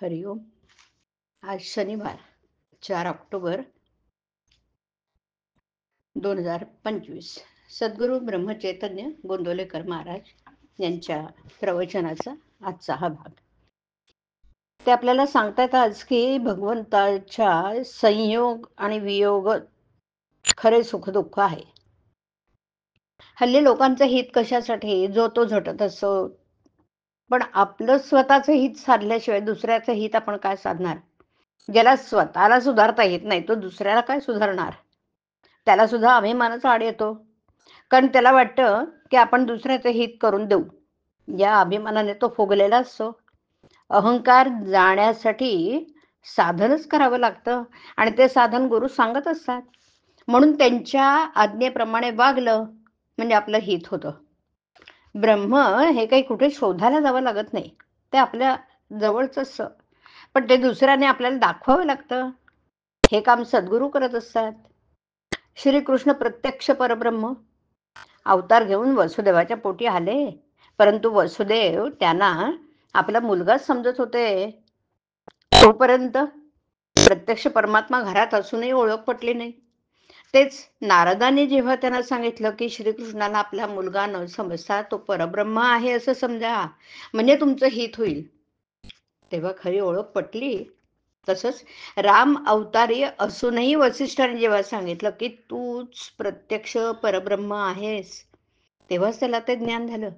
हरिओम. आज शनिवार 4 ऑक्टोबर 2025. सद्गुरू ब्रह्मचैतन्य गोंदवलेकर महाराज यांच्या प्रवचनाचा आजचा हा भाग. ते आपल्याला सांगतात आज की भगवंताच्या संयोग आणि वियोग खरे सुखदुःख आहे. हल्ली लोकांचं हित कशासाठी जो तो झटत असतो, पण आपलं स्वतःचं हित साधल्याशिवाय दुसऱ्याचं हित आपण काय साधणार? ज्याला स्वतःला सुधारता येत नाही तो दुसऱ्याला काय सुधारणार? त्याला सुद्धा अभिमानाचा आड येतो, कारण त्याला वाटतं की आपण दुसऱ्याचं हित करून देऊ. या अभिमानाने तो फुगलेला असतो. अहंकार जाण्यासाठी साधनच करावं लागतं आणि ते साधन गुरु सांगत असतात. म्हणून त्यांच्या आज्ञेप्रमाणे वागलं म्हणजे आपलं हित होतं. ब्रह्म हे काही कुठे शोधायला जावं लागत नाही, ते आपल्या जवळच असतं. पण ते दुसऱ्याने आपल्याला दाखवावं लागतं. हे काम सद्गुरू करत असतात. श्रीकृष्ण प्रत्यक्ष परब्रह्म अवतार घेऊन वसुदेवाच्या पोटी आले, परंतु वसुदेव त्यांना आपला मुलगाच समजत होते. तोपर्यंत प्रत्यक्ष परमात्मा घरात असूनही ओळख पटली नाही. तेच नारदाने जेव्हा त्यांना सांगितलं की श्रीकृष्णाला आपला मुलगा न समजता तो परब्रह्म आहे असं समजा, म्हणजे तुमचं हित होईल, तेव्हा खरी ओळख पटली. तसंच राम अवतारी असूनही वसिष्ठाने जेव्हा सांगितलं की तूच प्रत्यक्ष परब्रह्म आहेस, तेव्हाच त्याला ते ज्ञान झालं.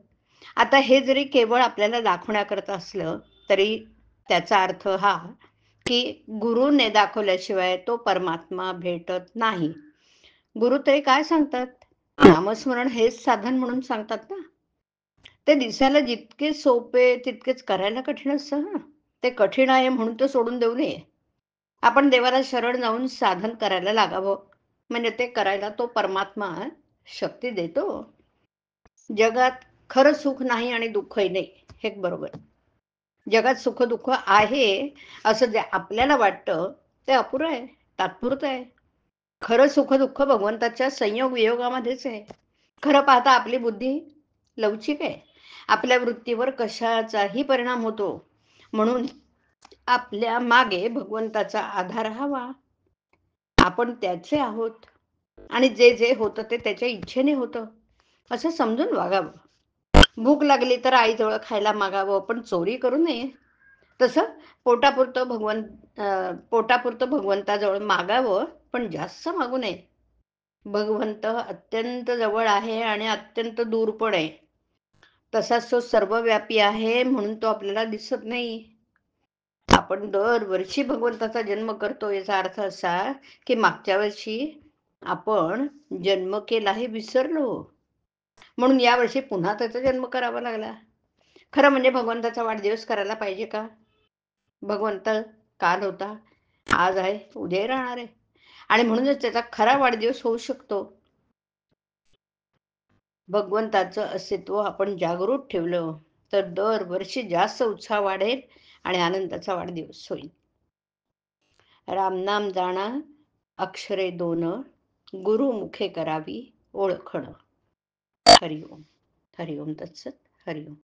आता हे जरी केवळ आपल्याला दाखवण्याकरता असलं तरी त्याचा अर्थ हा की गुरुने दाखवल्याशिवाय तो परमात्मा भेटत नाही. गुरु तरी काय सांगतात? नामस्मरण हेच साधन म्हणून सांगतात ना. ते दिसायला जितके सोपे तितकेच करायला कठीण असतं. ते कठीण आहे म्हणून तो सोडून देऊ नये. आपण देवाला शरण जाऊन साधन करायला लागावं, म्हणजे ते करायला तो परमात्मा शक्ती देतो. जगात खरं सुख नाही आणि दुःखही नाही, हे बरोबर. जगात सुख दुःख आहे असं जे आपल्याला वाटतं ते अपुरं आहे, तात्पुरतं आहे. खरं सुख दुःख भगवंताच्या संयोग वियोगामध्येच आहे. खरं पाहता आपली बुद्धी लवचिक आहे, आपल्या वृत्तीवर कशाचाही परिणाम होतो. म्हणून आपल्या मागे भगवंताचा आधार हवा. आपण त्याचे आहोत आणि जे जे होतं ते त्याच्या इच्छेने होतं असं समजून वागावं. भूक लागली तर आईजवळ खायला मागावं, पण चोरी करू नये. तसं पोटापुरतं भगवंताजवळ मागावं, पण जास्त मागू नये. भगवंत अत्यंत जवळ आहे आणि अत्यंत दूर पण आहे. तसाच तो सर्वव्यापी आहे म्हणून तो आपल्याला दिसत नाही. आपण दरवर्षी भगवंताचा जन्म करतो, याचा अर्थ असा की मागच्या वर्षी आपण जन्म केला हे विसरलो, म्हणून यावर्षी पुन्हा त्याचा जन्म करावा लागला. खरं म्हणजे भगवंताचा वाढदिवस करायला पाहिजे का? भगवंत काल होता, आज आहे, उद्याही राहणार आहे, आणि म्हणूनच त्याचा खरा वाढदिवस होऊ शकतो. भगवंताचं अस्तित्व आपण जागृत ठेवलं तर दरवर्षी जास्त उत्साह वाढेल आणि आनंदाचा वाढदिवस होईल. रामनाम जाणा अक्षरे 2, गुरुमुखे करावी ओळखणं. हरिओम. हरिओम तत्सत. हरिओम.